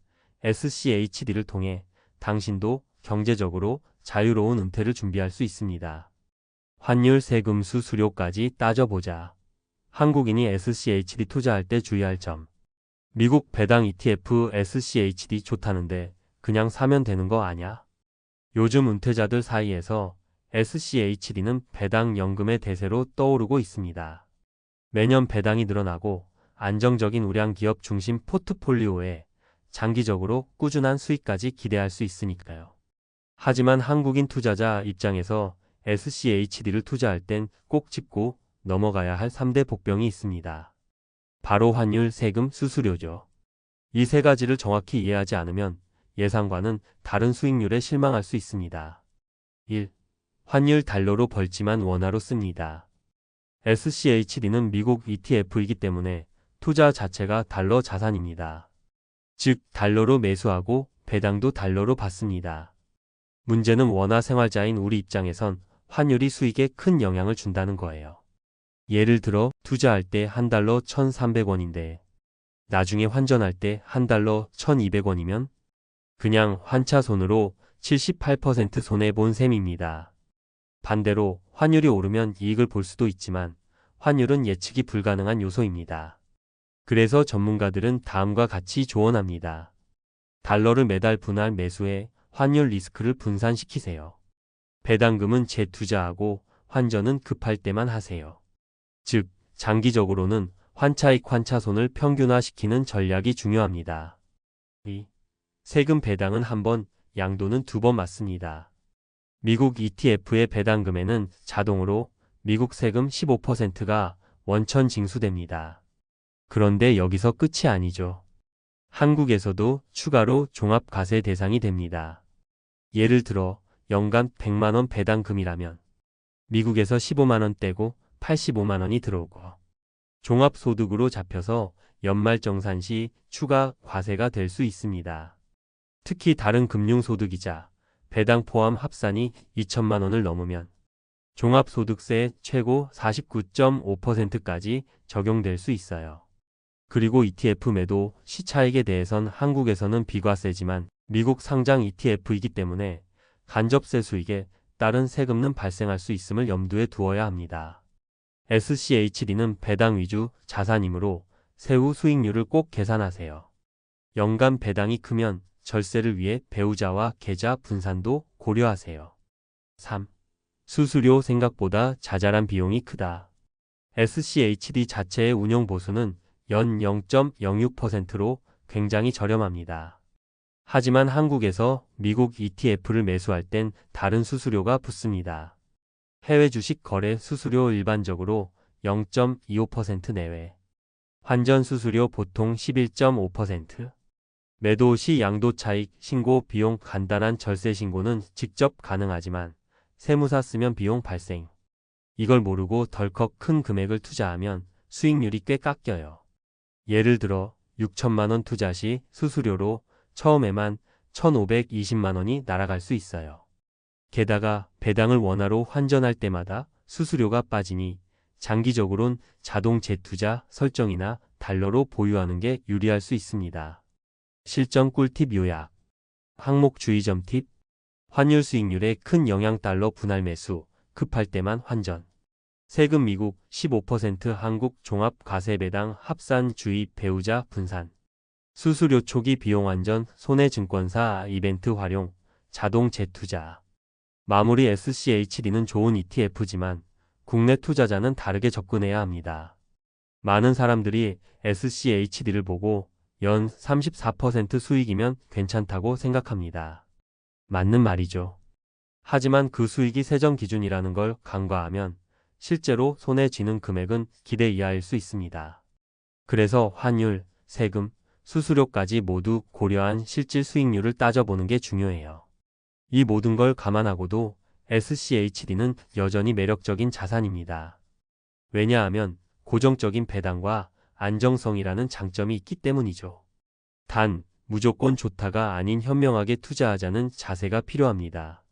SCHD를 통해 당신도 경제적으로 자유로운 은퇴를 준비할 수 있습니다. 환율, 세금, 수수료까지 따져보자. 한국인이 SCHD 투자할 때 주의할 점. 미국 배당 ETF SCHD 좋다는데 그냥 사면 되는 거 아냐? 요즘 은퇴자들 사이에서 SCHD는 배당 연금의 대세로 떠오르고 있습니다. 매년 배당이 늘어나고 안정적인 우량 기업 중심 포트폴리오에 장기적으로 꾸준한 수익까지 기대할 수 있으니까요. 하지만 한국인 투자자 입장에서 SCHD를 투자할 땐 꼭 짚고 넘어가야 할 3대 복병이 있습니다. 바로 환율, 세금, 수수료죠. 이 세 가지를 정확히 이해하지 않으면 예상과는 다른 수익률에 실망할 수 있습니다. 1. 환율 달러로 벌지만 원화로 씁니다. SCHD는 미국 ETF이기 때문에 투자 자체가 달러 자산입니다. 즉, 달러로 매수하고 배당도 달러로 받습니다. 문제는 원화 생활자인 우리 입장에선 환율이 수익에 큰 영향을 준다는 거예요. 예를 들어 투자할 때 한 달러 1,300원인데 나중에 환전할 때 한 달러 1,200원이면 그냥 환차손으로 78% 손해본 셈입니다. 반대로 환율이 오르면 이익을 볼 수도 있지만 환율은 예측이 불가능한 요소입니다. 그래서 전문가들은 다음과 같이 조언합니다. 달러를 매달 분할 매수해 환율 리스크를 분산시키세요. 배당금은 재투자하고 환전은 급할 때만 하세요. 즉, 장기적으로는 환차익 환차손을 평균화시키는 전략이 중요합니다. 2. 세금 배당은 한 번, 양도는 두 번 맞습니다. 미국 ETF의 배당금에는 자동으로 미국 세금 15%가 원천 징수됩니다. 그런데 여기서 끝이 아니죠. 한국에서도 추가로 종합과세 대상이 됩니다. 예를 들어 연간 100만 원 배당금이라면 미국에서 15만 원 떼고 85만 원이 들어오고 종합소득으로 잡혀서 연말정산 시 추가 과세가 될 수 있습니다. 특히 다른 금융소득이자 배당 포함 합산이 2천만 원을 넘으면 종합소득세 최고 49.5%까지 적용될 수 있어요. 그리고 ETF 매도 시차익에 대해선 한국에서는 비과세지만 미국 상장 ETF이기 때문에 간접세 수익에 따른 세금은 발생할 수 있음을 염두에 두어야 합니다. SCHD는 배당 위주 자산이므로 세후 수익률을 꼭 계산하세요. 연간 배당이 크면 절세를 위해 배우자와 계좌 분산도 고려하세요. 3. 수수료 생각보다 자잘한 비용이 크다. SCHD 자체의 운용 보수는 연 0.06%로 굉장히 저렴합니다. 하지만 한국에서 미국 ETF를 매수할 땐 다른 수수료가 붙습니다. 해외 주식 거래 수수료 일반적으로 0.25% 내외. 환전 수수료 보통 11.5%. 매도 시 양도 차익 신고 비용 간단한 절세 신고는 직접 가능하지만 세무사 쓰면 비용 발생. 이걸 모르고 덜컥 큰 금액을 투자하면 수익률이 꽤 깎여요. 예를 들어 6천만 원 투자 시 수수료로 처음에만 1,520만 원이 날아갈 수 있어요. 게다가 배당을 원화로 환전할 때마다 수수료가 빠지니 장기적으론 자동 재투자 설정이나 달러로 보유하는 게 유리할 수 있습니다. 실전 꿀팁 요약. 항목 주의점 팁. 환율 수익률에 큰 영향 달러 분할 매수, 급할 때만 환전. 세금 미국 15% 한국 종합과세 배당 합산 주의 배우자 분산. 수수료 초기 비용 환전 손해증권사 이벤트 활용 자동 재투자. 마무리 SCHD는 좋은 ETF지만 국내 투자자는 다르게 접근해야 합니다. 많은 사람들이 SCHD를 보고 연 34% 수익이면 괜찮다고 생각합니다. 맞는 말이죠. 하지만 그 수익이 세정 기준이라는 걸 간과하면 실제로 손해 지는 금액은 기대 이하일 수 있습니다. 그래서 환율, 세금, 수수료까지 모두 고려한 실질 수익률을 따져보는 게 중요해요. 이 모든 걸 감안하고도 SCHD는 여전히 매력적인 자산입니다. 왜냐하면 고정적인 배당과 안정성이라는 장점이 있기 때문이죠. 단, 무조건 좋다가 아닌 현명하게 투자하자는 자세가 필요합니다.